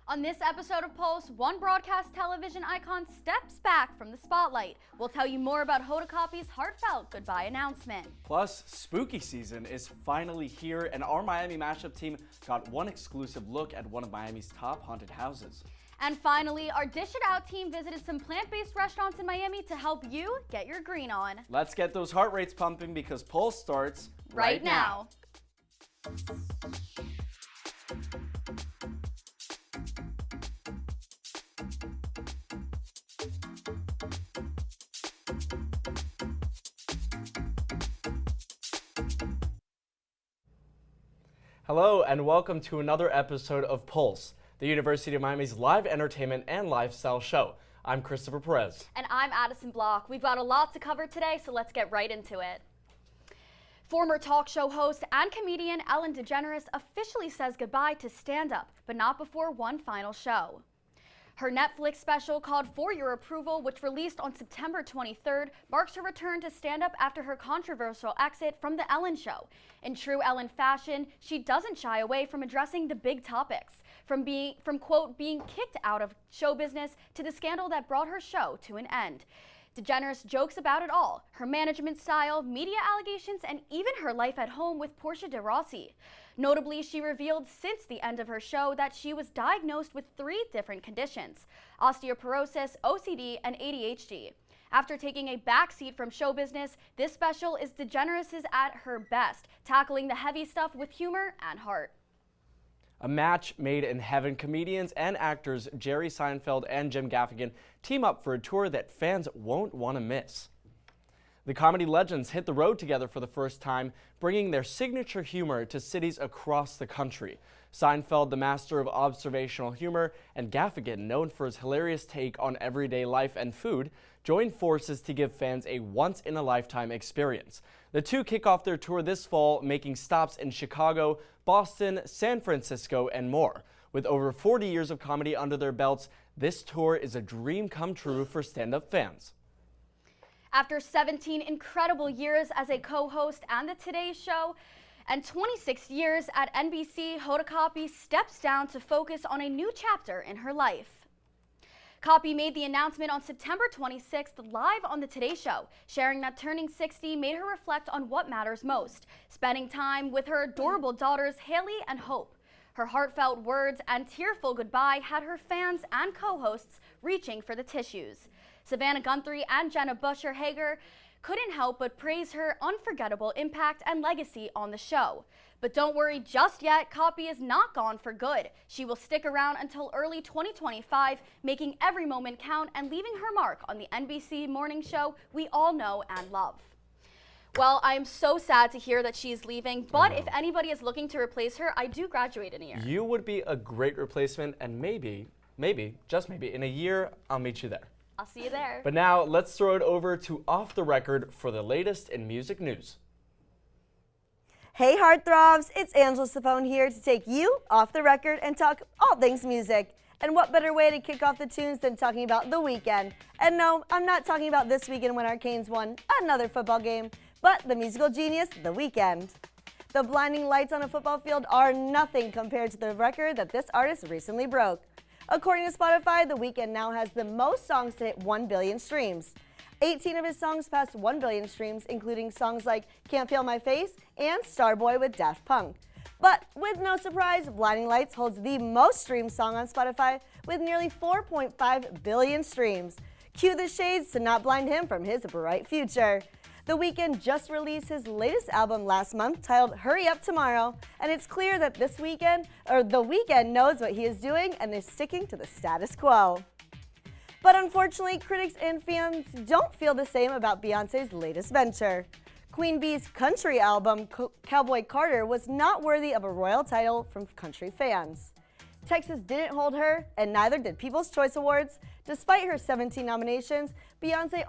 On this episode of Pulse, one broadcast television icon steps back from the spotlight. We'll tell you more about Hoda Kotb's heartfelt goodbye announcement. Plus, spooky season is finally here, and our Miami mashup team got one exclusive look at one of Miami's top haunted houses. And finally, our Dish It Out team visited some plant-based restaurants in Miami to help you get your green on. Let's get those heart rates pumping because Pulse starts right now. Hello and welcome to another episode of Pulse, the University of Miami's live entertainment and lifestyle show. I'm Christopher Perez. And I'm Addison Block. We've got a lot to cover today, so let's get right into it. Former talk show host and comedian Ellen DeGeneres officially says goodbye to stand-up, but not before one final show. Her Netflix special called For Your Approval, which released on September 23rd, marks her return to stand-up after her controversial exit from The Ellen Show. In true Ellen fashion, she doesn't shy away from addressing the big topics, from quote, being kicked out of show business to the scandal that brought her show to an end. DeGeneres jokes about it all, her management style, media allegations, and even her life at home with Portia de Rossi. Notably, she revealed since the end of her show that she was diagnosed with 3 different conditions: osteoporosis, OCD, and ADHD. After taking a backseat from show business, this special is DeGeneres' at her best, tackling the heavy stuff with humor and heart. A match made in heaven. Comedians and actors Jerry Seinfeld and Jim Gaffigan team up for a tour that fans won't want to miss. The comedy legends hit the road together for the first time, bringing their signature humor to cities across the country. Seinfeld, the master of observational humor, and Gaffigan, known for his hilarious take on everyday life and food, joined forces to give fans a once-in-a-lifetime experience. The two kick off their tour this fall, making stops in Chicago, Boston, San Francisco, and more. With over 40 years of comedy under their belts, this tour is a dream come true for stand-up fans. After 17 incredible years as a co-host and the Today Show, and 26 years at NBC, Hoda Kotb steps down to focus on a new chapter in her life. Kotb made the announcement on September 26th live on the Today Show, sharing that turning 60 made her reflect on what matters most, spending time with her adorable daughters Haley and Hope. Her heartfelt words and tearful goodbye had her fans and co-hosts reaching for the tissues. Savannah Guthrie and Jenna Busher-Hager couldn't help but praise her unforgettable impact and legacy on the show. But don't worry just yet, Kotb is not gone for good. She will stick around until early 2025, making every moment count and leaving her mark on the NBC morning show we all know and love. Well, I am so sad to hear that she's leaving, but if anybody is looking to replace her, I do graduate in a year. You would be a great replacement, and maybe, just maybe, in a year, I'll meet you there. I'll see you there. But now, let's throw it over to Off the Record for the latest in music news. Hey heartthrobs, it's Angela Safone here to take you off the record and talk all things music. And what better way to kick off the tunes than talking about The Weeknd? And no, I'm not talking about this weekend when our Canes won another football game, but the musical genius, The Weeknd. The blinding lights on a football field are nothing compared to the record that this artist recently broke. According to Spotify, The Weeknd now has the most songs to hit 1 billion streams. 18 of his songs passed 1 billion streams, including songs like Can't Feel My Face and Starboy with Daft Punk. But with no surprise, Blinding Lights holds the most streamed song on Spotify with nearly 4.5 billion streams. Cue the shades to not blind him from his bright future. The Weeknd just released his latest album last month titled Hurry Up Tomorrow, and it's clear that The Weeknd knows what he is doing and is sticking to the status quo. But unfortunately, critics and fans don't feel the same about Beyoncé's latest venture. Queen Bee's country album, Cowboy Carter, was not worthy of a royal title from country fans. Texas didn't hold her, and neither did People's Choice Awards. Despite her 17 nominations, Beyoncé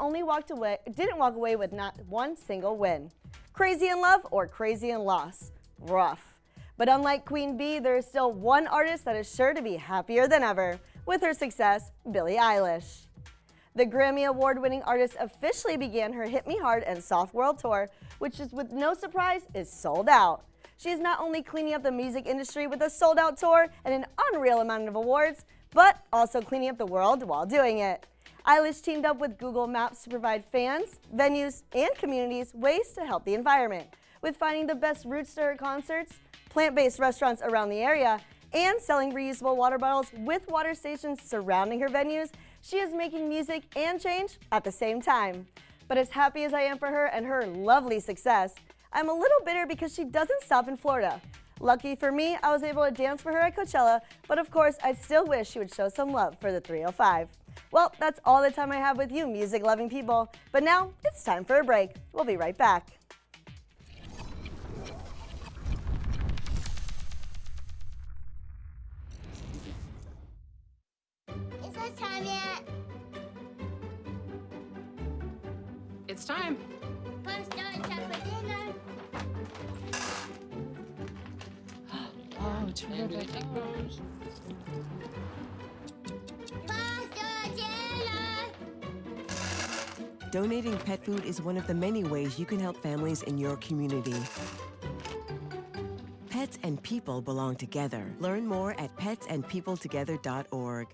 didn't walk away with not one single win. Crazy in love or crazy in loss? Rough. But unlike Queen Bee, there is still one artist that is sure to be happier than ever with her success, Billie Eilish. The Grammy Award-winning artist officially began her Hit Me Hard and Soft World Tour, which is with no surprise is sold out. She is not only cleaning up the music industry with a sold-out tour and an unreal amount of awards, but also cleaning up the world while doing it. Eilish teamed up with Google Maps to provide fans, venues, and communities ways to help the environment, with finding the best routes to her concerts, plant-based restaurants around the area, and selling reusable water bottles with water stations surrounding her venues. She is making music and change at the same time. But as happy as I am for her and her lovely success, I'm a little bitter because she doesn't stop in Florida. Lucky for me, I was able to dance for her at Coachella, but of course, I still wish she would show some love for the 305. Well, that's all the time I have with you, music-loving people. But now, it's time for a break. We'll be right back. Is it time yet? It's time. Time to start time for dinner. Oh, terrific. Pasta dinner. Donating pet food is one of the many ways you can help families in your community. Pets and people belong together. Learn more at petsandpeopletogether.org.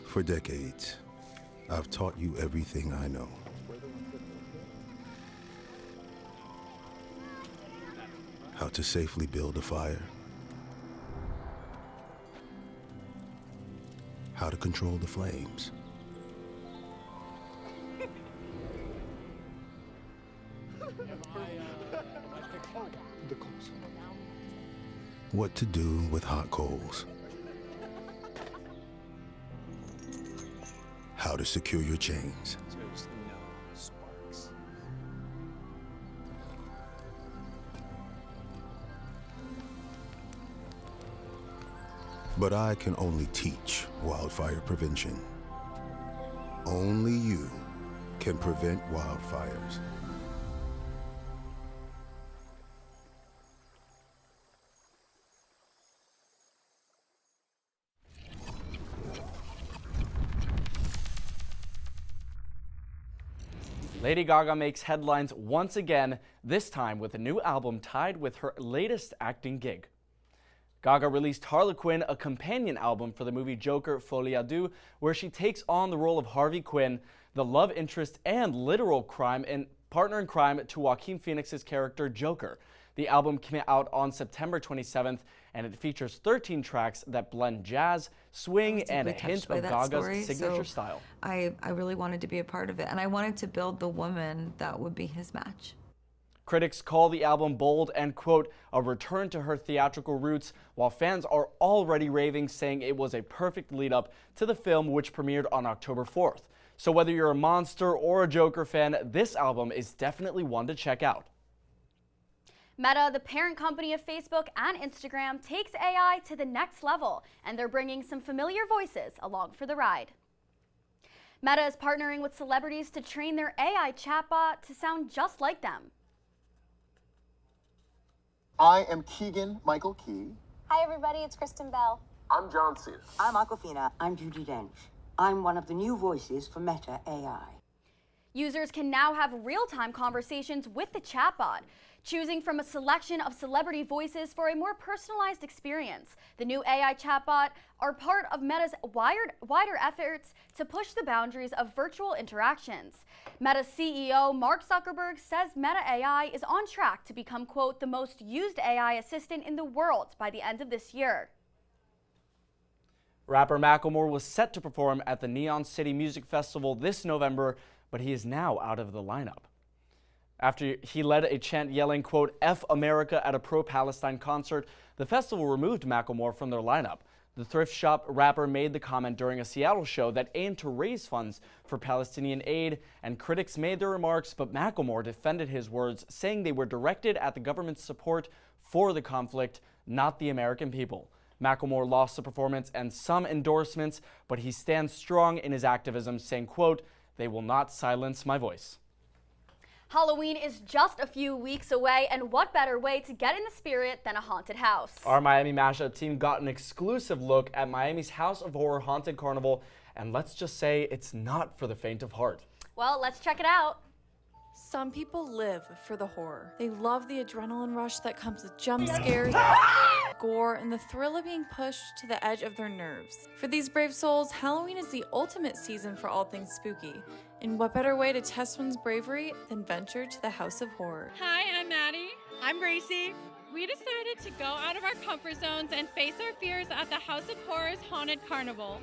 For decades, I've taught you everything I know. How to safely build a fire. How to control the flames. What to do with hot coals. How to secure your chains. But I can only teach wildfire prevention. Only you can prevent wildfires. Lady Gaga makes headlines once again, this time with a new album tied with her latest acting gig. Gaga released Harlequin, a companion album for the movie Joker Folie à Deux, where she takes on the role of Harvey Quinn, the love interest and literal partner in crime to Joaquin Phoenix's character Joker. The album came out on September 27th, and it features 13 tracks that blend jazz, swing, and a hint of Gaga's signature style. I really wanted to be a part of it, and I wanted to build the woman that would be his match. Critics call the album bold and, quote, a return to her theatrical roots, while fans are already raving, saying it was a perfect lead-up to the film, which premiered on October 4th. So whether you're a Monster or a Joker fan, this album is definitely one to check out. Meta, the parent company of Facebook and Instagram, takes AI to the next level, and they're bringing some familiar voices along for the ride. Meta is partnering with celebrities to train their AI chatbot to sound just like them. I am Keegan Michael Key. Hi everybody, it's Kristen Bell. I'm John Cena. I'm Aquafina. I'm Judi Dench. I'm one of the new voices for Meta AI. Users can now have real-time conversations with the chatbot, choosing from a selection of celebrity voices for a more personalized experience. The new AI chatbot are part of Meta's wider efforts to push the boundaries of virtual interactions. Meta CEO Mark Zuckerberg says Meta AI is on track to become, quote, the most used AI assistant in the world by the end of this year. Rapper Macklemore was set to perform at the Neon City Music Festival this November, but he is now out of the lineup. After he led a chant yelling, quote, F America at a pro-Palestine concert, the festival removed Macklemore from their lineup. The thrift shop rapper made the comment during a Seattle show that aimed to raise funds for Palestinian aid, and critics made their remarks, but Macklemore defended his words, saying they were directed at the government's support for the conflict, not the American people. Macklemore lost the performance and some endorsements, but he stands strong in his activism, saying, quote, they will not silence my voice. Halloween is just a few weeks away, and what better way to get in the spirit than a haunted house? Our Miami Mashup team got an exclusive look at Miami's House of Horror Haunted Carnival, and let's just say it's not for the faint of heart. Well, let's check it out. Some people live for the horror. They love the adrenaline rush that comes with jump scares, gore, and the thrill of being pushed to the edge of their nerves. For these brave souls, Halloween is the ultimate season for all things spooky. And what better way to test one's bravery than venture to the House of Horror? Hi, I'm Maddie. I'm Gracie. We decided to go out of our comfort zones and face our fears at the House of Horror's Haunted Carnival.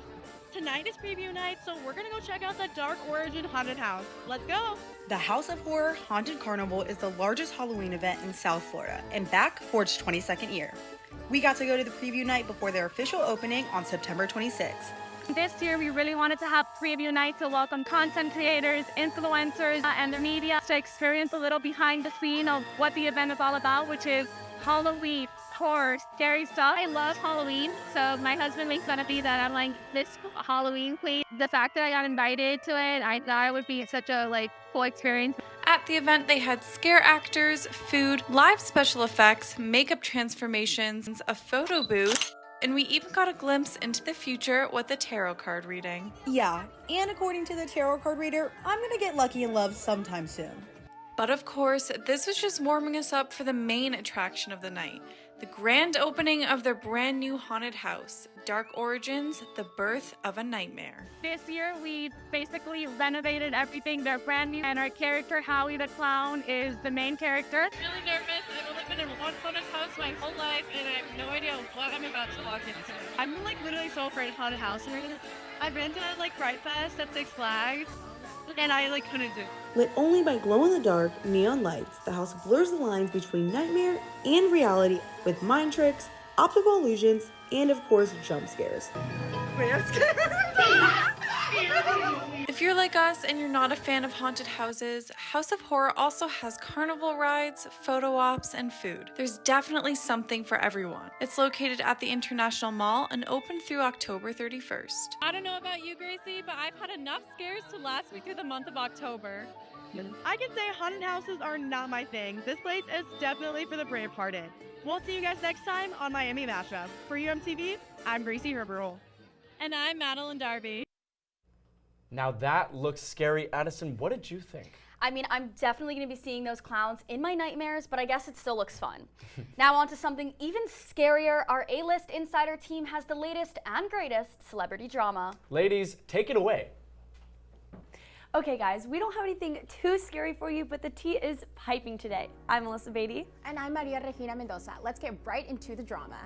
Tonight is preview night, so we're gonna go check out the Dark Origin Haunted House. Let's go! The House of Horror Haunted Carnival is the largest Halloween event in South Florida and back for its 22nd year. We got to go to the preview night before their official opening on September 26th. This year, we really wanted to have preview night to welcome content creators, influencers, and the media to experience a little behind the scene of what the event is all about, which is Halloween, horror, scary stuff. I love Halloween, so my husband makes fun of me that I'm like this Halloween queen. The fact that I got invited to it, I thought it would be such a cool experience. At the event, they had scare actors, food, live special effects, makeup transformations, a photo booth, and we even got a glimpse into the future with a tarot card reading. Yeah, and according to the tarot card reader, I'm gonna get lucky in love sometime soon. But of course, this was just warming us up for the main attraction of the night, the grand opening of their brand new haunted house, Dark Origins, the Birth of a Nightmare. This year, we basically renovated everything. They're brand new, and our character, Howie the Clown, is the main character. I'm really nervous. I've only been in one haunted house my whole life, and I have no idea what I'm about to walk into. I'm literally so afraid of haunted houses. I've been to Fright Fest at Six Flags, and I couldn't do it. Lit only by glow-in-the-dark neon lights, the house blurs the lines between nightmare and reality with mind tricks, optical illusions, and of course, jump scares. If you're like us and you're not a fan of haunted houses, House of Horror also has carnival rides, photo ops, and food. There's definitely something for everyone. It's located at the International Mall and open through October 31st. I don't know about you, Gracie, but I've had enough scares to last me through the month of October. I can say haunted houses are not my thing. This place is definitely for the brave-hearted. We'll see you guys next time on Miami Mashup. For UMTV, I'm Gracie Herberol. And I'm Madeline Darby. Now that looks scary. Addison, what did you think? I mean, I'm definitely going to be seeing those clowns in my nightmares, but I guess it still looks fun. Now on to something even scarier. Our A-List Insider team has the latest and greatest celebrity drama. Ladies, take it away. Okay guys, we don't have anything too scary for you, but the tea is piping today. I'm Melissa Beatty. And I'm Maria Regina Mendoza. Let's get right into the drama.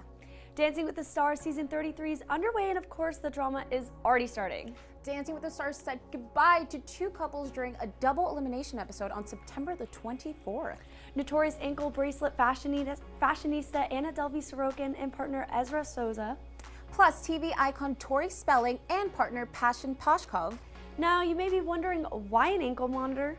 Dancing with the Stars Season 33 is underway, and of course the drama is already starting. Dancing with the Stars said goodbye to two couples during a double elimination episode on September the 24th. Notorious ankle bracelet fashionista Anna Delvey Sorokin and partner Ezra Souza. Plus TV icon Tori Spelling and partner Passion Poshkov. Now you may be wondering why an ankle monitor?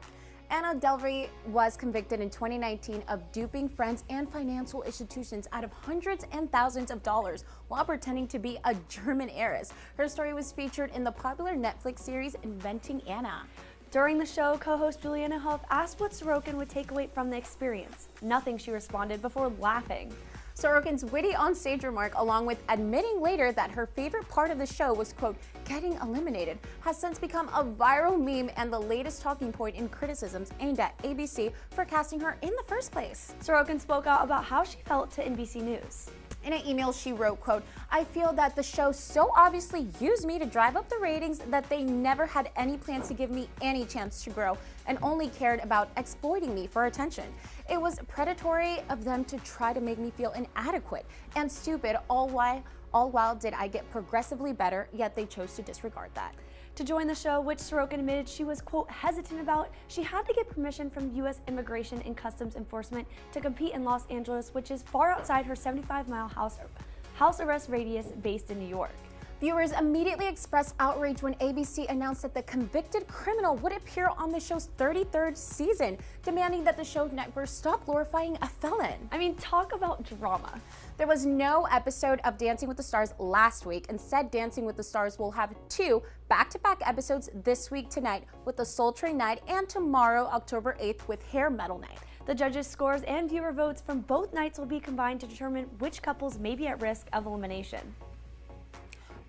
Anna Delvey was convicted in 2019 of duping friends and financial institutions out of hundreds and thousands of dollars while pretending to be a German heiress. Her story was featured in the popular Netflix series Inventing Anna. During the show, co-host Juliana Huff asked what Sorokin would take away from the experience. Nothing, she responded before laughing. Sorokin's witty onstage remark, along with admitting later that her favorite part of the show was, quote, getting eliminated, has since become a viral meme and the latest talking point in criticisms aimed at ABC for casting her in the first place. Sorokin spoke out about how she felt to NBC News. In an email, she wrote, quote, I feel that the show so obviously used me to drive up the ratings that they never had any plans to give me any chance to grow and only cared about exploiting me for attention. It was predatory of them to try to make me feel inadequate and stupid, all while did I get progressively better, yet they chose to disregard that. To join the show, which Sorokin admitted she was, quote, hesitant about, she had to get permission from U.S. Immigration and Customs Enforcement to compete in Los Angeles, which is far outside her 75-mile house arrest radius based in New York. Viewers immediately expressed outrage when ABC announced that the convicted criminal would appear on the show's 33rd season, demanding that the show network stop glorifying a felon. I mean, talk about drama. There was no episode of Dancing with the Stars last week. Instead, Dancing with the Stars will have two back-to-back episodes this week tonight with the Sultry Night and tomorrow, October 8th, with Hair Metal Night. The judges' scores and viewer votes from both nights will be combined to determine which couples may be at risk of elimination.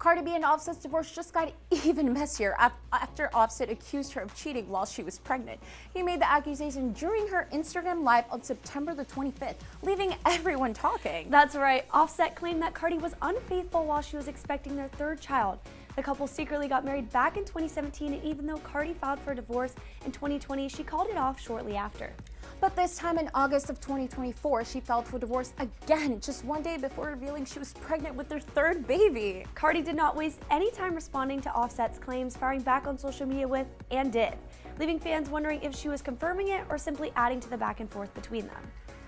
Cardi B and Offset's divorce just got even messier after Offset accused her of cheating while she was pregnant. He made the accusation during her Instagram Live on September the 25th, leaving everyone talking. That's right. Offset claimed that Cardi was unfaithful while she was expecting their third child. The couple secretly got married back in 2017, and even though Cardi filed for divorce in 2020, she called it off shortly after. But this time in August of 2024, she filed for divorce again, just one day before revealing she was pregnant with their third baby. Cardi did not waste any time responding to Offset's claims, firing back on social media with, and did, leaving fans wondering if she was confirming it or simply adding to the back and forth between them.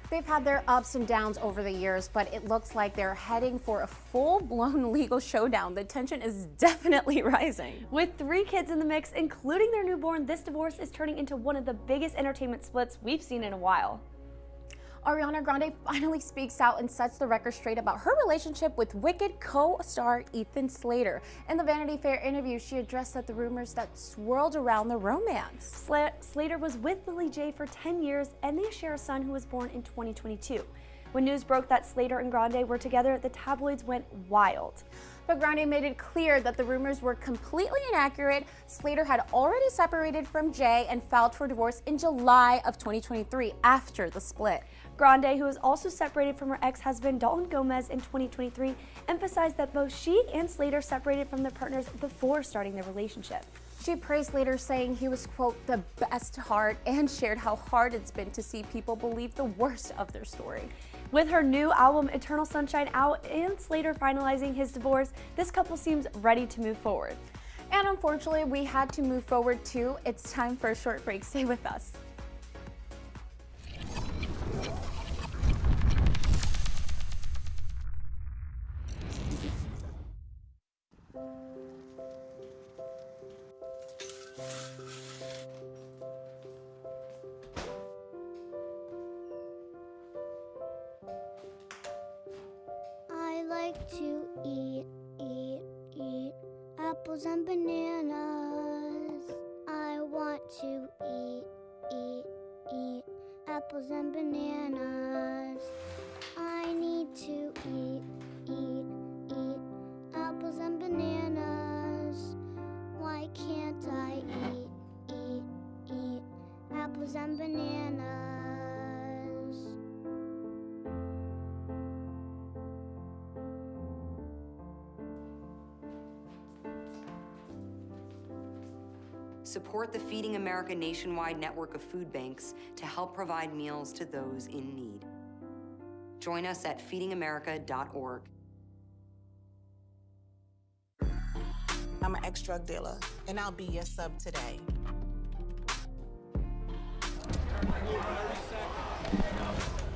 They've had their ups and downs over the years, but it looks like they're heading for a full-blown legal showdown. The tension is definitely rising. With 3 kids in the mix, including their newborn, this divorce is turning into one of the biggest entertainment splits we've seen in a while. Ariana Grande finally speaks out and sets the record straight about her relationship with Wicked co-star Ethan Slater. In the Vanity Fair interview, she addressed the rumors that swirled around the romance. Slater was with Lily J for 10 years, and they share a son who was born in 2022. When news broke that Slater and Grande were together, the tabloids went wild. But Grande made it clear that the rumors were completely inaccurate. Slater had already separated from Jay and filed for divorce in July of 2023 after the split. Grande, who was also separated from her ex-husband Dalton Gomez in 2023, emphasized that both she and Slater separated from their partners before starting their relationship. She praised Slater, saying he was, quote, the best heart, and shared how hard it's been to see people believe the worst of their story. With her new album Eternal Sunshine out and Slater finalizing his divorce, this couple seems ready to move forward. And unfortunately, we had to move forward too. It's time for a short break. Stay with us. I like to eat apples and bananas. I want to eat apples and bananas. I need to eat apples and bananas. Why can't I eat apples and bananas? Support the Feeding America nationwide network of food banks to help provide meals to those in need. Join us at feedingamerica.org. I'm an ex-drug dealer, and I'll be your sub today.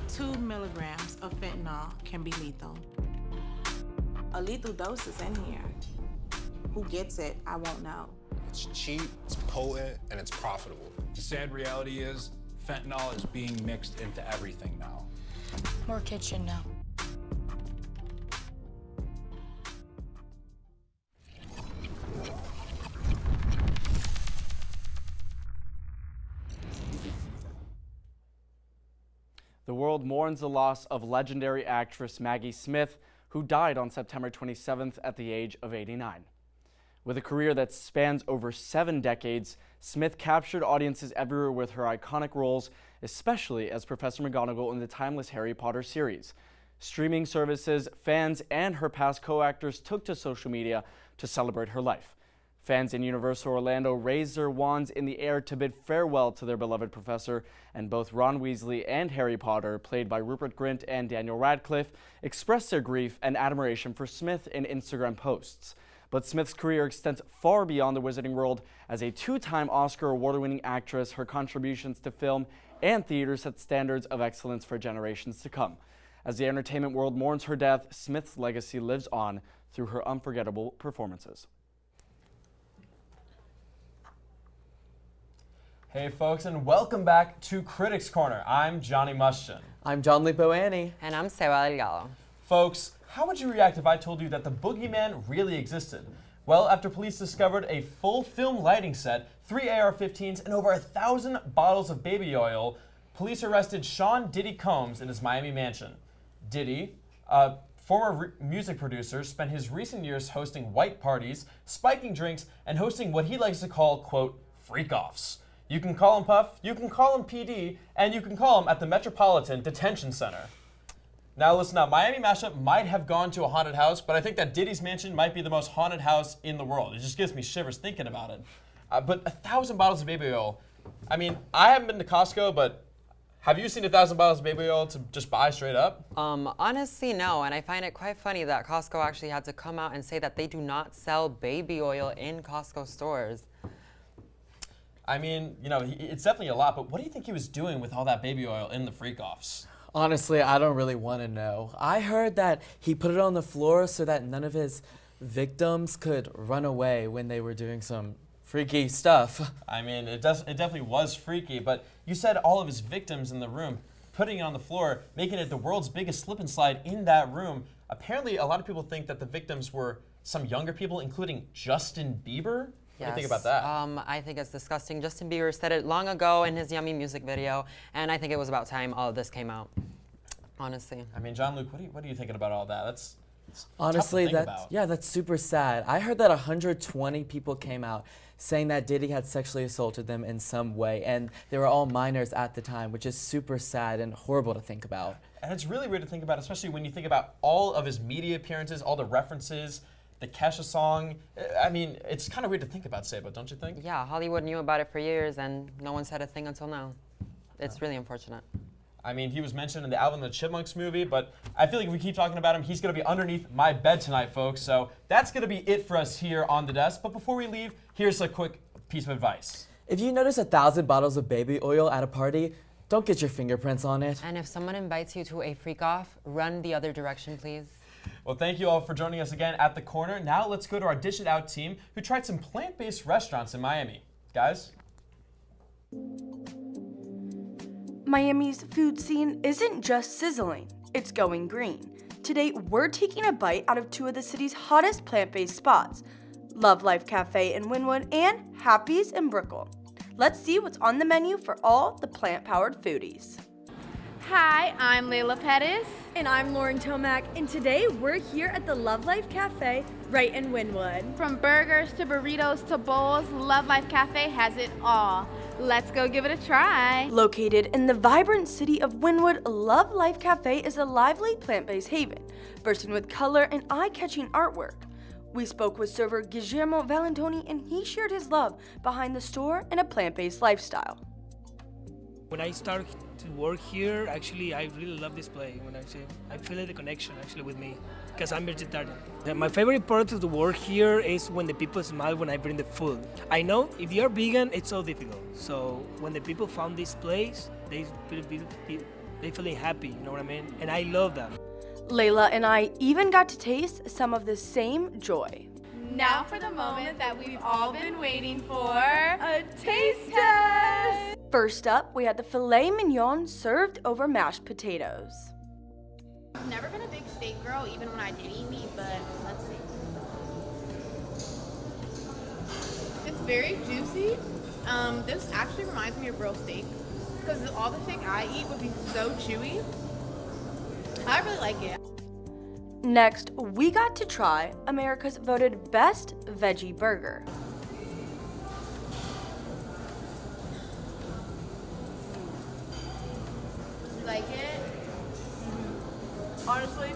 Two milligrams of fentanyl can be lethal. A lethal dose is in here. Who gets it, I won't know. It's cheap, it's potent, and it's profitable. The sad reality is, fentanyl is being mixed into everything now. More kids should know. The world mourns the loss of legendary actress Maggie Smith, who died on September 27th at the age of 89. With a career that spans over 7 decades, Smith captured audiences everywhere with her iconic roles, especially as Professor McGonagall in the timeless Harry Potter series. Streaming services, fans, and her past co-actors took to social media to celebrate her life. Fans in Universal Orlando raised their wands in the air to bid farewell to their beloved professor, and both Ron Weasley and Harry Potter, played by Rupert Grint and Daniel Radcliffe, expressed their grief and admiration for Smith in Instagram posts. But Smith's career extends far beyond the wizarding world. As a 2-time Oscar award-winning actress, her contributions to film and theater set standards of excellence for generations to come. As the entertainment world mourns her death, Smith's legacy lives on through her unforgettable performances. Hey folks, and welcome back to Critics Corner. I'm Johnny Muschin. I'm John Lipoani. And I'm Seba Delgado. Folks, how would you react if I told you that the boogeyman really existed? Well, after police discovered a full film lighting set, 3 AR-15s, and over 1,000 bottles of baby oil, police arrested Sean Diddy Combs in his Miami mansion. Diddy, former music producer, spent his recent years hosting white parties, spiking drinks, and hosting what he likes to call, quote, freak-offs. You can call him Puff, you can call him PD, and you can call him at the Metropolitan Detention Center. Now listen up, Miami Mashup might have gone to a haunted house, but I think that Diddy's mansion might be the most haunted house in the world. It just gives me shivers thinking about it. But 1,000 bottles of baby oil. I mean, I haven't been to Costco, but have you seen 1,000 bottles of baby oil to just buy straight up? Honestly, no, and I find it quite funny that Costco actually had to come out and say that they do not sell baby oil in Costco stores. I mean, you know, it's definitely a lot, but what do you think he was doing with all that baby oil in the freak-offs? Honestly, I don't really want to know. I heard that he put it on the floor so that none of his victims could run away when they were doing some freaky stuff. I mean, it definitely was freaky, but you said all of his victims in the room, putting it on the floor, making it the world's biggest slip and slide in that room. Apparently, a lot of people think that the victims were some younger people, including Justin Bieber. What do you think about that? I think it's disgusting. Justin Bieber said it long ago in his Yummy music video, and I think it was about time all of this came out, honestly. I mean, John Luke, what are you thinking about all that? That's honestly, tough to think about. That's super sad. I heard that 120 people came out saying that Diddy had sexually assaulted them in some way, and they were all minors at the time, which is super sad and horrible to think about. And it's really weird to think about, especially when you think about all of his media appearances, all the references, the Kesha song. I mean, it's kind of weird to think about, Saba, don't you think? Yeah, Hollywood knew about it for years, and no one said a thing until now. It's really unfortunate. I mean, he was mentioned in the Alvin and the Chipmunks movie, but I feel like if we keep talking about him, he's going to be underneath my bed tonight, folks. So that's going to be it for us here on The Desk. But before we leave, here's a quick piece of advice. If you notice 1,000 bottles of baby oil at a party, don't get your fingerprints on it. And if someone invites you to a freak-off, run the other direction, please. Well, thank you all for joining us again at The Corner. Now let's go to our Dish It Out team who tried some plant-based restaurants in Miami. Guys? Miami's food scene isn't just sizzling, it's going green. Today, we're taking a bite out of two of the city's hottest plant-based spots, Love Life Cafe in Wynwood and Happy's in Brickell. Let's see what's on the menu for all the plant-powered foodies. Hi, I'm Layla Pettis. And I'm Lauren Tomac, and today we're here at the Love Life Cafe right in Wynwood. From burgers to burritos to bowls, Love Life Cafe has it all. Let's go give it a try. Located in the vibrant city of Wynwood, Love Life Cafe is a lively plant-based haven, bursting with color and eye-catching artwork. We spoke with server Guillermo Valentoni, and he shared his love behind the store and a plant-based lifestyle. When I started to work here, actually, I really love this place. When I feel the connection actually with me, because I'm vegetarian. My favorite part of the work here is when the people smile when I bring the food. I know if you're vegan, it's so difficult. So when the people found this place, they feeling happy, you know what I mean? And I love that. Layla and I even got to taste some of the same joy. Now for the moment that we've all been waiting for, a taste test! First up, we had the filet mignon served over mashed potatoes. I've never been a big steak girl, even when I did eat meat, but let's see. It's very juicy. This actually reminds me of real steak, because all the steak I eat would be so chewy. I really like it. Next, we got to try America's voted best veggie burger. You like it? Honestly,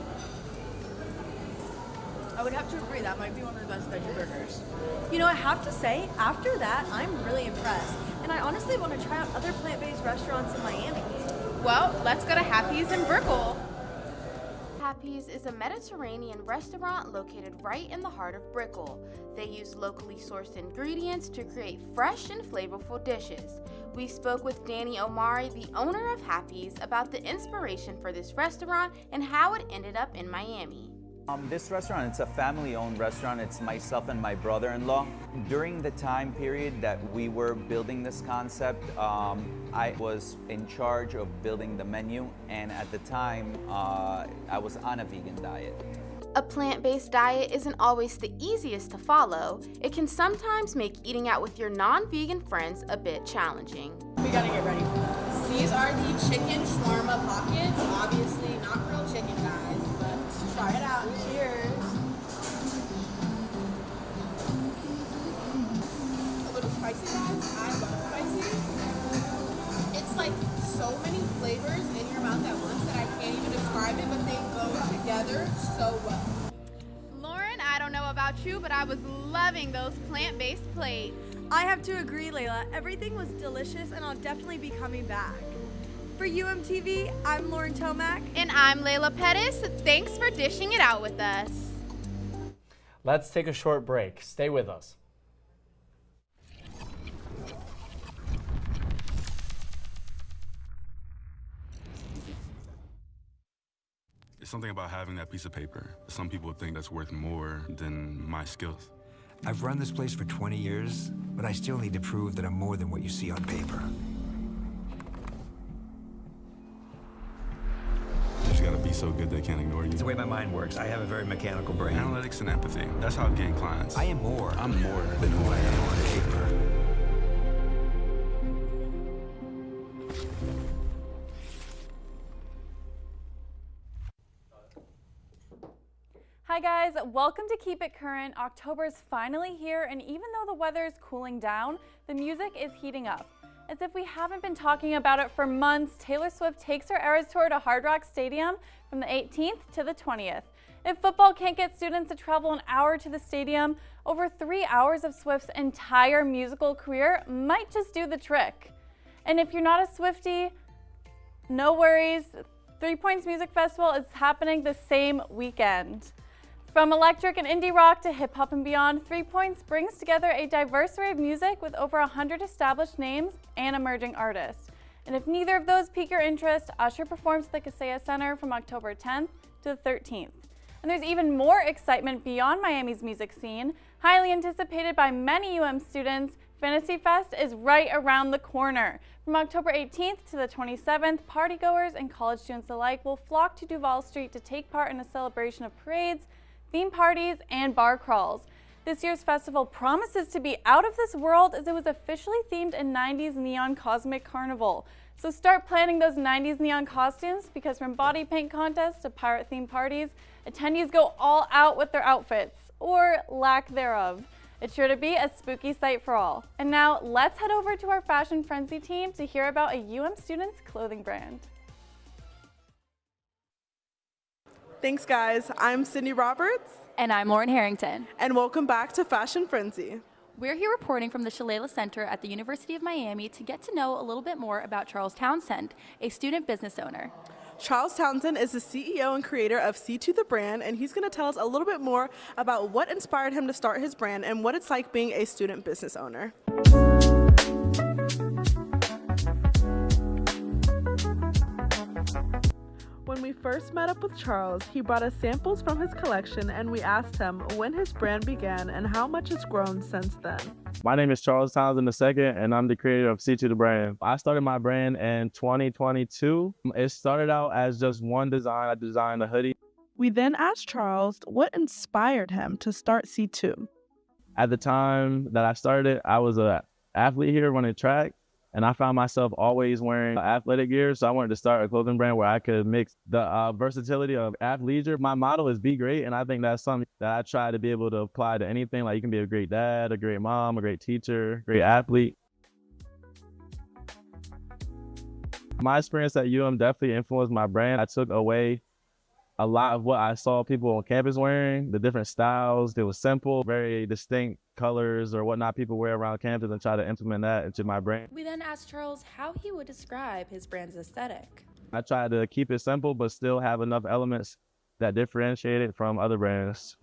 I would have to agree that might be one of the best veggie burgers. You know, I have to say, after that, I'm really impressed. And I honestly want to try out other plant-based restaurants in Miami. Well, let's go to Happy's in Brickell. Happy's is a Mediterranean restaurant located right in the heart of Brickell. They use locally sourced ingredients to create fresh and flavorful dishes. We spoke with Danny Omari, the owner of Happy's, about the inspiration for this restaurant and how it ended up in Miami. This restaurant, it's a family-owned restaurant. It's myself and my brother-in-law. During the time period that we were building this concept, I was in charge of building the menu, and at the time, I was on a vegan diet. A plant-based diet isn't always the easiest to follow. It can sometimes make eating out with your non-vegan friends a bit challenging. We gotta get ready. These are the chicken shawarma pockets. Obviously not real chicken, guys, but try it out. about you, but I was loving those plant-based plates. I have to agree, Layla. Everything was delicious, and I'll definitely be coming back. For UMTV, I'm Lauren Tomac. And I'm Layla Pettis. Thanks for dishing it out with us. Let's take a short break. Stay with us. It's something about having that piece of paper. Some people think that's worth more than my skills. I've run this place for 20 years, but I still need to prove that I'm more than what you see on paper. You just gotta be so good they can't ignore you. It's the way my mind works. I have a very mechanical brain. Analytics and empathy. That's how I gain clients. I am more. I'm more than who I am on paper. Hi guys, welcome to Keep It Current. October's finally here, and even though the weather is cooling down, the music is heating up. As if we haven't been talking about it for months, Taylor Swift takes her Eras Tour to Hard Rock Stadium from the 18th to the 20th. If football can't get students to travel an hour to the stadium, over 3 hours of Swift's entire musical career might just do the trick. And if you're not a Swiftie, no worries. 3 Points Music Festival is happening the same weekend. From electric and indie rock to hip hop and beyond, 3 Points brings together a diverse array of music with over 100 established names and emerging artists. And if neither of those pique your interest, Usher performs at the Kaseya Center from October 10th to the 13th. And there's even more excitement beyond Miami's music scene. Highly anticipated by many UM students, Fantasy Fest is right around the corner. From October 18th to the 27th, partygoers and college students alike will flock to Duval Street to take part in a celebration of parades, theme parties, and bar crawls. This year's festival promises to be out of this world as it was officially themed in 90s neon cosmic carnival. So start planning those 90s neon costumes, because from body paint contests to pirate themed parties, attendees go all out with their outfits, or lack thereof. It's sure to be a spooky sight for all. And now let's head over to our Fashion Frenzy team to hear about a UM student's clothing brand. Thanks, guys. I'm Sydney Roberts. And I'm Lauren Harrington. And welcome back to Fashion Frenzy. We're here reporting from the Shalala Center at the University of Miami to get to know a little bit more about Charles Townsend, a student business owner. Charles Townsend is the CEO and creator of C2 The Brand, and he's going to tell us a little bit more about what inspired him to start his brand and what it's like being a student business owner. When we first met up with Charles, he brought us samples from his collection, and we asked him when his brand began and how much it's grown since then. My name is Charles Townsend II, and I'm the creator of C2 The Brand. I started my brand in 2022. It started out as just one design. I designed a hoodie. We then asked Charles what inspired him to start C2. At the time that I started, I was an athlete here running track. And I found myself always wearing athletic gear, so I wanted to start a clothing brand where I could mix the versatility of athleisure. My motto is be great, and I think that's something that I try to be able to apply to anything. Like, you can be a great dad, a great mom, a great teacher, great athlete. My experience at UM definitely influenced my brand. I took away a lot of what I saw people on campus wearing, the different styles. They were simple, very distinct colors or whatnot people wear around campus, and try to implement that into my brand. We then asked Charles how he would describe his brand's aesthetic. I try to keep it simple, but still have enough elements that differentiate it from other brands.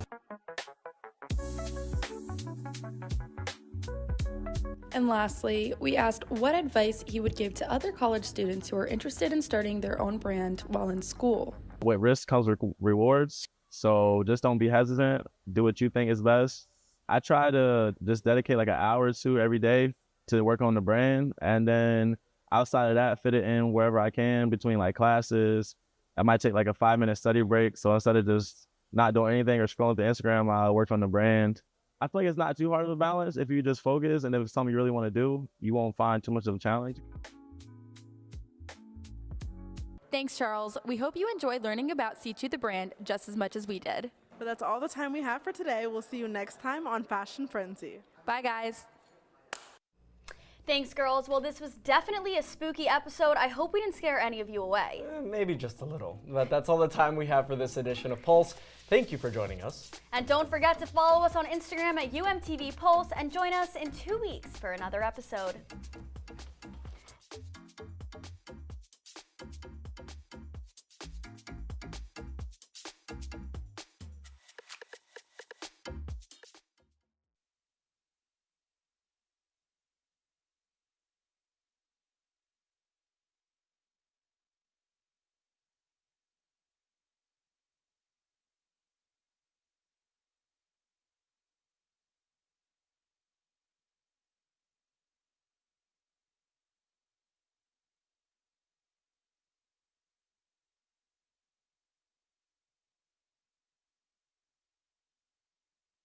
And lastly, we asked what advice he would give to other college students who are interested in starting their own brand while in school. With risk comes rewards, so just don't be hesitant. Do what you think is best. I try to just dedicate like an hour or two every day to work on the brand, and then outside of that, fit it in wherever I can between like classes. I might take like a 5-minute study break, so instead of just not doing anything or scrolling through Instagram, I work on the brand. I feel like it's not too hard of a balance if you just focus, and if it's something you really want to do, you won't find too much of a challenge. Thanks, Charles. We hope you enjoyed learning about C2 The Brand just as much as we did. But that's all the time we have for today. We'll see you next time on Fashion Frenzy. Bye, guys. Thanks, girls. Well, this was definitely a spooky episode. I hope we didn't scare any of you away. Maybe just a little. But that's all the time we have for this edition of Pulse. Thank you for joining us. And don't forget to follow us on Instagram at UMTV Pulse and join us in 2 weeks for another episode.